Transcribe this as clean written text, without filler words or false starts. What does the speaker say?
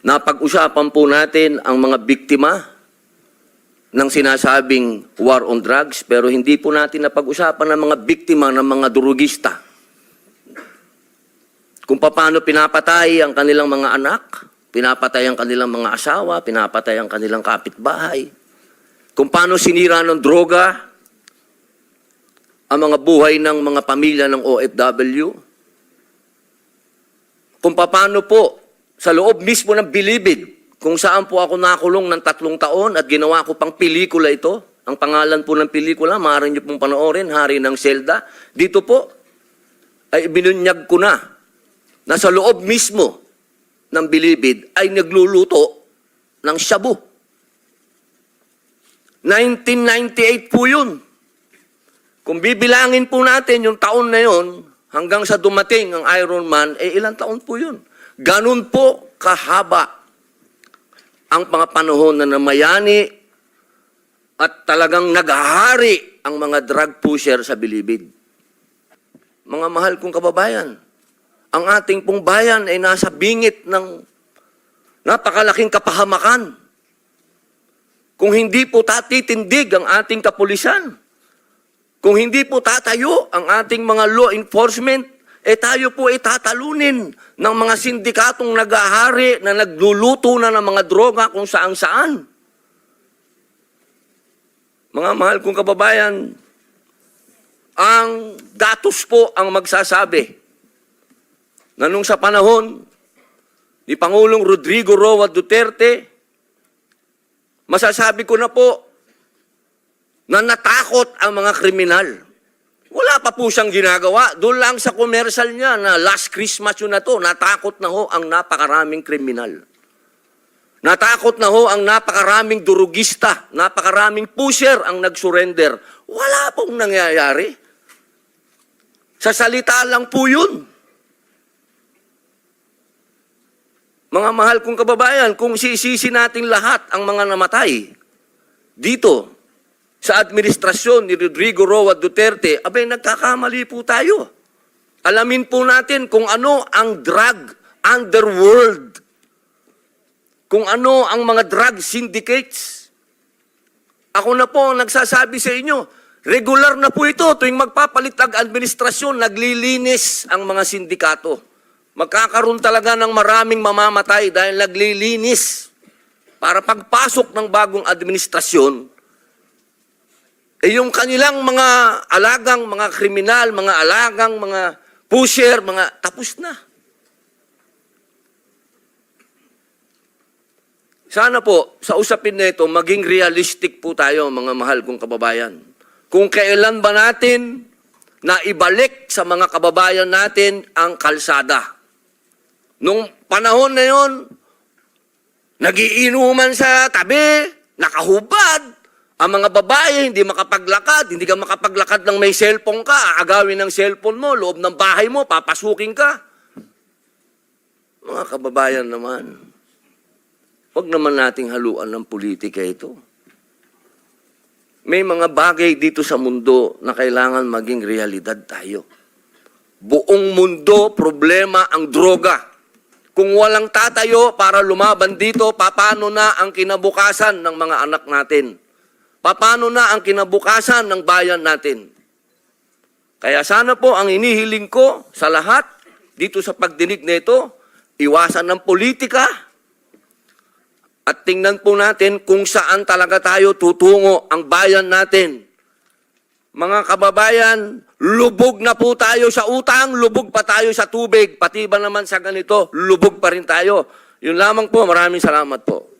Napag-usapan po natin ang mga biktima ng sinasabing war on drugs, pero hindi po natin napag-usapan ang mga biktima ng mga durugista. Kung paano pinapatay ang kanilang mga anak, pinapatay ang kanilang mga asawa, pinapatay ang kanilang kapitbahay. Kung paano sinira ng droga ang mga buhay ng mga pamilya ng OFW. Kung paano po sa loob mismo ng Bilibid, kung saan po ako nakulong ng 3 taon at ginawa ko pang pelikula ito. Ang pangalan po ng pelikula, maaari niyo pong panoorin, Hari ng Selda. Dito po ay binunyag ko na sa loob mismo ng Bilibid ay nagluluto ng shabu. 1998 po yun. Kung bibilangin po natin yung taon na yun, hanggang sa dumating ang Iron Man, ilang taon po yun. Ganun po kahaba ang mga panahon na namayani at talagang naghahari ang mga drug pusher sa Bilibid. Mga mahal kong kababayan, ang ating pong bayan ay nasa bingit ng napakalaking kapahamakan. Kung hindi po tatitindig ang ating kapulisan, kung hindi po tatayo ang ating mga law enforcement, tayo po tatalunin ng mga sindikatong naghahari na nagluluto na ng mga droga kung saan-saan. Mga mahal kong kababayan, ang datos po ang magsasabi na nung sa panahon ni Pangulong Rodrigo Roa Duterte, masasabi ko na po na natakot ang mga kriminal. Wala pa po siyang ginagawa. Doon lang sa commercial niya na last Christmas yun na to, natakot na ho ang napakaraming kriminal. Natakot na ho ang napakaraming durugista, napakaraming pusher ang nag-surrender. Wala pong nangyayari. Sa salita lang po yun. Mga mahal kong kababayan, kung sisisi natin lahat ang mga namatay dito, sa administrasyon ni Rodrigo Roa Duterte, abay nagkakamali po tayo. Alamin po natin kung ano ang drug underworld. Kung ano ang mga drug syndicates. Ako na po nagsasabi sa inyo, regular na po ito tuwing magpapalit ang administrasyon, naglilinis ang mga sindikato. Magkakaroon talaga ng maraming mamamatay dahil naglilinis. Para pagpasok ng bagong administrasyon, yung kanilang mga alagang, mga kriminal, mga alagang, mga pusher, mga tapos na. Sana po, sa usapin na ito, maging realistic po tayo, mga mahal kong kababayan. Kung kailan ba natin na ibalik sa mga kababayan natin ang kalsada. Nung panahon na yon, nagiinuman sa tabi, nakahubad. Ang mga babae, hindi makapaglakad, hindi ka makapaglakad ng may cellphone ka, aagawin ng cellphone mo, loob ng bahay mo, papasukin ka. Mga kababayan naman, huwag naman nating haluan ng politika ito. May mga bagay dito sa mundo na kailangan maging realidad tayo. Buong mundo, problema ang droga. Kung walang tatayo para lumaban dito, paano na ang kinabukasan ng mga anak natin? Paano na ang kinabukasan ng bayan natin? Kaya sana po ang inihiling ko sa lahat dito sa pagdinig na ito, iwasan ng politika at tingnan po natin kung saan talaga tayo tutungo ang bayan natin. Mga kababayan, lubog na po tayo sa utang, lubog pa tayo sa tubig, pati ba naman sa ganito, lubog pa rin tayo. Yun lamang po, maraming salamat po.